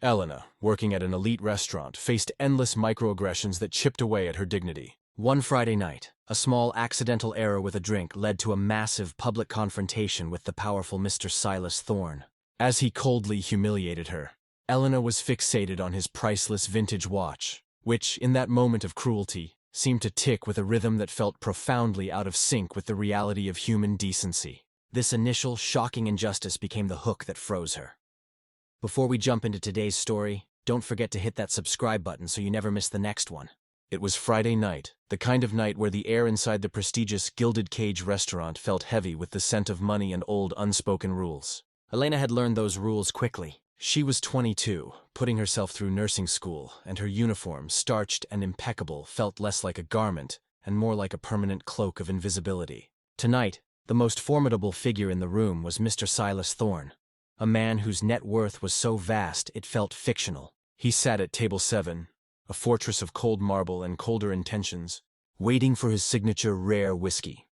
Elena, working at an elite restaurant, faced endless microaggressions that chipped away at her dignity. One Friday night, a small accidental error with a drink led to a massive public confrontation with the powerful Mr. Silas Thorne. As he coldly humiliated her, Elena was fixated on his priceless vintage watch, which, in that moment of cruelty, seemed to tick with a rhythm that felt profoundly out of sync with the reality of human decency. This initial, shocking injustice became the hook that froze her. Before we jump into today's story, don't forget to hit that subscribe button so you never miss the next one. It was Friday night, the kind of night where the air inside the prestigious Gilded Cage restaurant felt heavy with the scent of money and old unspoken rules. Elena had learned those rules quickly. She was 22, putting herself through nursing school, and her uniform, starched and impeccable, felt less like a garment and more like a permanent cloak of invisibility. Tonight, the most formidable figure in the room was Mr. Silas Thorne, a man whose net worth was so vast it felt fictional. He sat at table 7, a fortress of cold marble and colder intentions, waiting for his signature rare whiskey.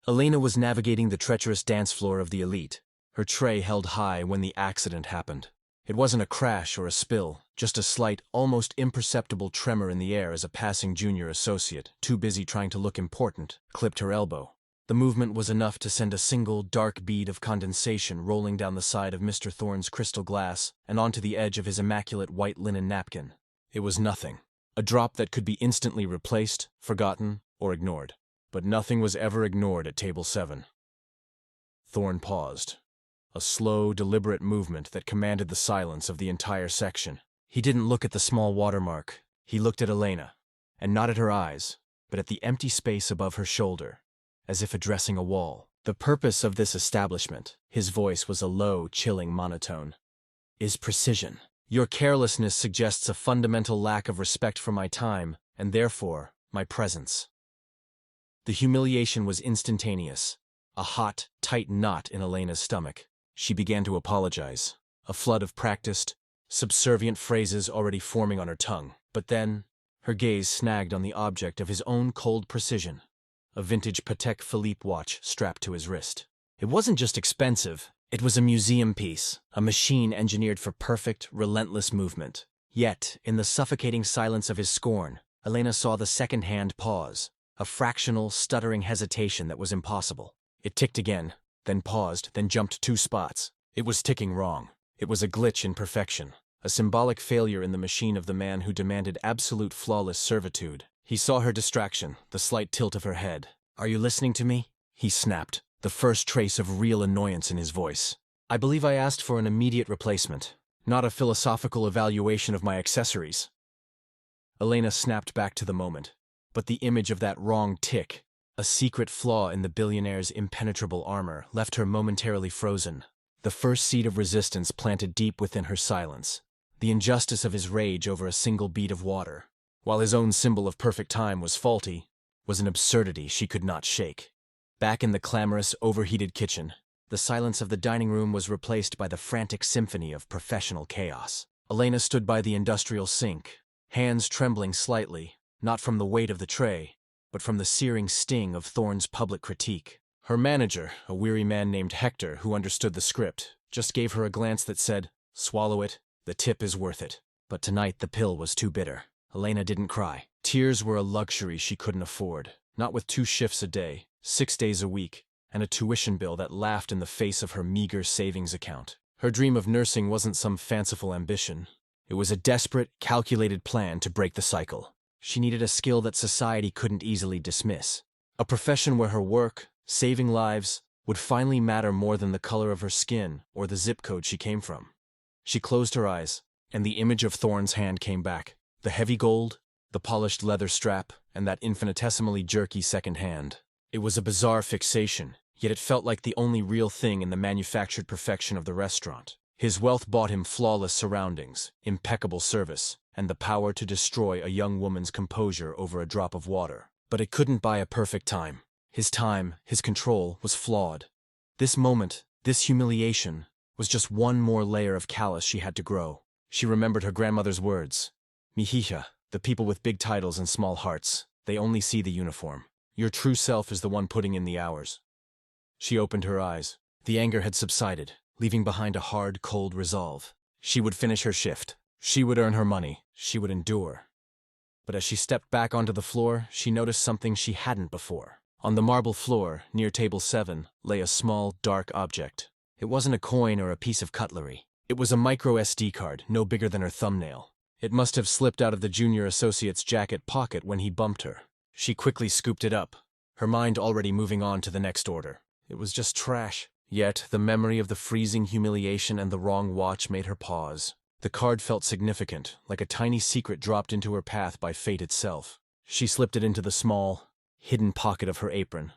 Elena was navigating the treacherous dance floor of the elite, her tray held high when the accident happened. It wasn't a crash or a spill, just a slight, almost imperceptible tremor in the air as a passing junior associate, too busy trying to look important, clipped her elbow. The movement was enough to send a single, dark bead of condensation rolling down the side of Mr. Thorne's crystal glass and onto the edge of his immaculate white linen napkin. It was nothing. A drop that could be instantly replaced, forgotten, or ignored. But nothing was ever ignored at table 7. Thorne paused. A slow, deliberate movement that commanded the silence of the entire section. He didn't look at the small watermark. He looked at Elena, and not at her eyes, but at the empty space above her shoulder, as if addressing a wall. The purpose of this establishment, his voice was a low, chilling monotone, is precision. Your carelessness suggests a fundamental lack of respect for my time, and therefore, my presence. The humiliation was instantaneous, a hot, tight knot in Elena's stomach. She began to apologize, a flood of practiced, subservient phrases already forming on her tongue. But then, her gaze snagged on the object of his own cold precision, a vintage Patek Philippe watch strapped to his wrist. It wasn't just expensive, it was a museum piece, a machine engineered for perfect, relentless movement. Yet, in the suffocating silence of his scorn, Elena saw the second-hand pause, a fractional, stuttering hesitation that was impossible. It ticked again, then paused, then jumped 2 spots. It was ticking wrong. It was a glitch in perfection, a symbolic failure in the machine of the man who demanded absolute flawless servitude. He saw her distraction, the slight tilt of her head. "Are you listening to me?" he snapped, the first trace of real annoyance in his voice. "I believe I asked for an immediate replacement, not a philosophical evaluation of my accessories." Elena snapped back to the moment, but the image of that wrong tick, a secret flaw in the billionaire's impenetrable armor, left her momentarily frozen. The first seed of resistance planted deep within her silence, the injustice of his rage over a single bead of water, while his own symbol of perfect time was faulty, was an absurdity she could not shake. Back in the clamorous, overheated kitchen, the silence of the dining room was replaced by the frantic symphony of professional chaos. Elena stood by the industrial sink, hands trembling slightly, not from the weight of the tray, but from the searing sting of Thorne's public critique. Her manager, a weary man named Hector who understood the script, just gave her a glance that said, "Swallow it, the tip is worth it." But tonight the pill was too bitter. Elena didn't cry. Tears were a luxury she couldn't afford, not with 2 shifts a day, 6 days a week, and a tuition bill that laughed in the face of her meager savings account. Her dream of nursing wasn't some fanciful ambition. It was a desperate, calculated plan to break the cycle. She needed a skill that society couldn't easily dismiss. A profession where her work, saving lives, would finally matter more than the color of her skin or the zip code she came from. She closed her eyes, and the image of Thorne's hand came back. The heavy gold, the polished leather strap, and that infinitesimally jerky second hand. It was a bizarre fixation, yet it felt like the only real thing in the manufactured perfection of the restaurant. His wealth bought him flawless surroundings, impeccable service, and the power to destroy a young woman's composure over a drop of water. But it couldn't buy a perfect time. His time, his control, was flawed. This moment, this humiliation, was just one more layer of callous she had to grow. She remembered her grandmother's words. "Mijija, the people with big titles and small hearts, they only see the uniform. Your true self is the one putting in the hours." She opened her eyes. The anger had subsided, leaving behind a hard, cold resolve. She would finish her shift. She would earn her money. She would endure. But as she stepped back onto the floor, she noticed something she hadn't before. On the marble floor, near table 7, lay a small, dark object. It wasn't a coin or a piece of cutlery. It was a micro SD card, no bigger than her thumbnail. It must have slipped out of the junior associate's jacket pocket when he bumped her. She quickly scooped it up, her mind already moving on to the next order. It was just trash. Yet, the memory of the freezing humiliation and the wrong watch made her pause. The card felt significant, like a tiny secret dropped into her path by fate itself. She slipped it into the small, hidden pocket of her apron.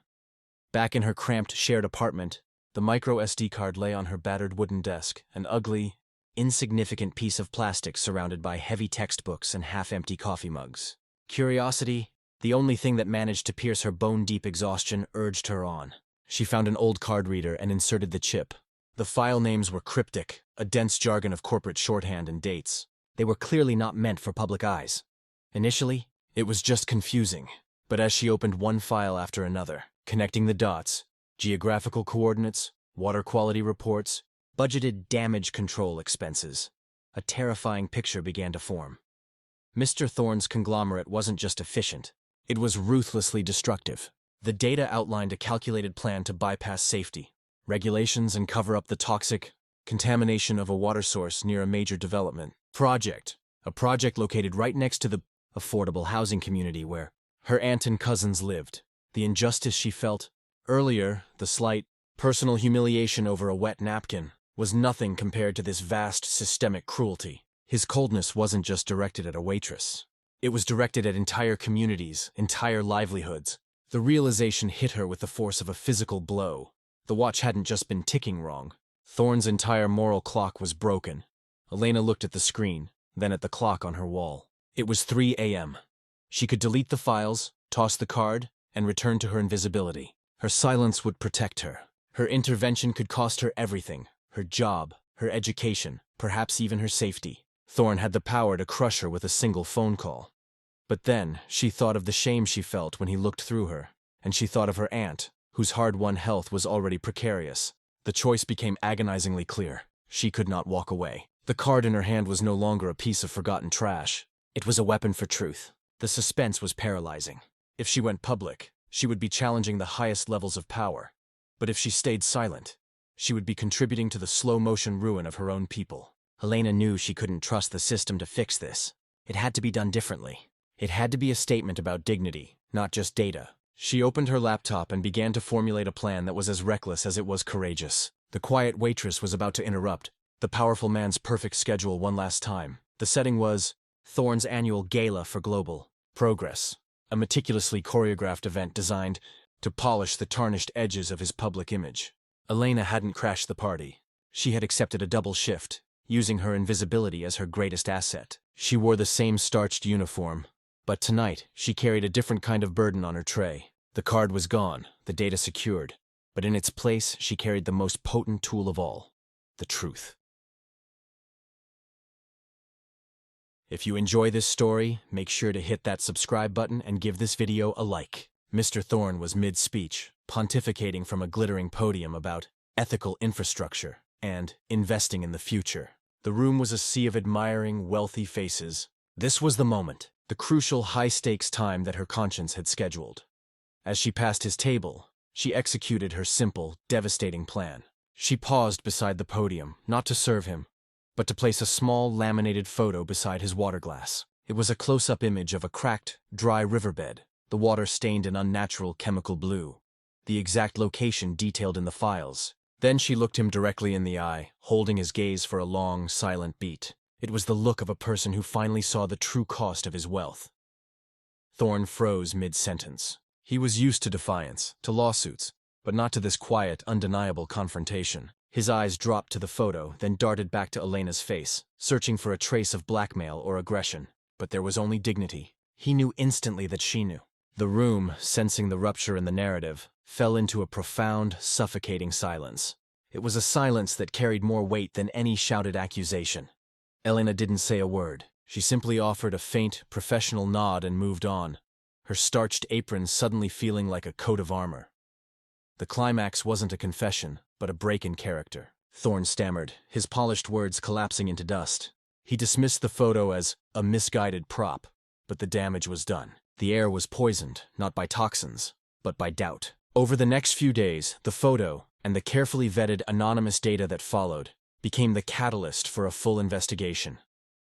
Back in her cramped, shared apartment, the micro SD card lay on her battered wooden desk, an ugly, insignificant piece of plastic surrounded by heavy textbooks and half-empty coffee mugs. Curiosity, the only thing that managed to pierce her bone-deep exhaustion, urged her on. She found an old card reader and inserted the chip. The file names were cryptic, a dense jargon of corporate shorthand and dates. They were clearly not meant for public eyes. Initially, it was just confusing, but as she opened one file after another, connecting the dots, geographical coordinates, water quality reports, budgeted damage control expenses, a terrifying picture began to form. Mr. Thorne's conglomerate wasn't just efficient, it was ruthlessly destructive. The data outlined a calculated plan to bypass safety, regulations, and cover up the toxic contamination of a water source near a major development project, a project located right next to the affordable housing community where her aunt and cousins lived. The injustice she felt earlier, the slight personal humiliation over a wet napkin, was nothing compared to this vast systemic cruelty. His coldness wasn't just directed at a waitress. It was directed at entire communities, entire livelihoods. The realization hit her with the force of a physical blow. The watch hadn't just been ticking wrong. Thorne's entire moral clock was broken. Elena looked at the screen, then at the clock on her wall. It was 3 a.m. She could delete the files, toss the card, and return to her invisibility. Her silence would protect her. Her intervention could cost her everything: her job, her education, perhaps even her safety. Thorne had the power to crush her with a single phone call. But then, she thought of the shame she felt when he looked through her, and she thought of her aunt, whose hard-won health was already precarious. The choice became agonizingly clear. She could not walk away. The card in her hand was no longer a piece of forgotten trash. It was a weapon for truth. The suspense was paralyzing. If she went public, she would be challenging the highest levels of power. But if she stayed silent, she would be contributing to the slow-motion ruin of her own people. Elena knew she couldn't trust the system to fix this. It had to be done differently. It had to be a statement about dignity, not just data. She opened her laptop and began to formulate a plan that was as reckless as it was courageous. The quiet waitress was about to interrupt the powerful man's perfect schedule one last time. The setting was Thorne's annual gala for global progress, a meticulously choreographed event designed to polish the tarnished edges of his public image. Elena hadn't crashed the party. She had accepted a double shift, using her invisibility as her greatest asset. She wore the same starched uniform, but tonight she carried a different kind of burden on her tray. The card was gone, the data secured, but in its place she carried the most potent tool of all: the truth. If you enjoy this story, make sure to hit that subscribe button and give this video a like. Mr. Thorne was mid-speech, pontificating from a glittering podium about ethical infrastructure and investing in the future. The room was a sea of admiring, wealthy faces. This was the moment, the crucial high-stakes time that her conscience had scheduled. As she passed his table, she executed her simple, devastating plan. She paused beside the podium, not to serve him, but to place a small, laminated photo beside his water glass. It was a close-up image of a cracked, dry riverbed, the water stained an unnatural chemical blue, the exact location detailed in the files. Then she looked him directly in the eye, holding his gaze for a long, silent beat. It was the look of a person who finally saw the true cost of his wealth. Thorne froze mid-sentence. He was used to defiance, to lawsuits, but not to this quiet, undeniable confrontation. His eyes dropped to the photo, then darted back to Elena's face, searching for a trace of blackmail or aggression. But there was only dignity. He knew instantly that she knew. The room, sensing the rupture in the narrative, fell into a profound, suffocating silence. It was a silence that carried more weight than any shouted accusation. Elena didn't say a word. She simply offered a faint, professional nod and moved on, her starched apron suddenly feeling like a coat of armor. The climax wasn't a confession, but a break in character. Thorne stammered, his polished words collapsing into dust. He dismissed the photo as a misguided prop, but the damage was done. The air was poisoned, not by toxins, but by doubt. Over the next few days, the photo, and the carefully vetted anonymous data that followed, became the catalyst for a full investigation.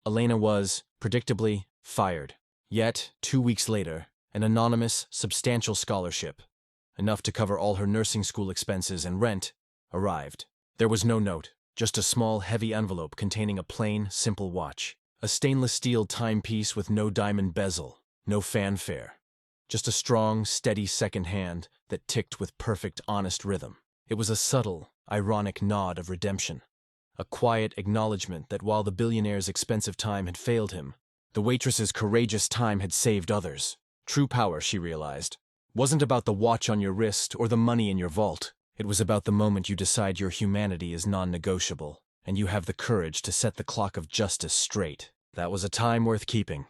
Elena was, predictably, fired. Yet, 2 weeks later, an anonymous, substantial scholarship, enough to cover all her nursing school expenses and rent, arrived. There was no note, just a small, heavy envelope containing a plain, simple watch. A stainless steel timepiece with no diamond bezel, no fanfare. Just a strong, steady second hand that ticked with perfect, honest rhythm. It was a subtle, ironic nod of redemption. A quiet acknowledgement that while the billionaire's expensive time had failed him, the waitress's courageous time had saved others. True power, she realized, wasn't about the watch on your wrist or the money in your vault. It was about the moment you decide your humanity is non-negotiable, and you have the courage to set the clock of justice straight. That was a time worth keeping.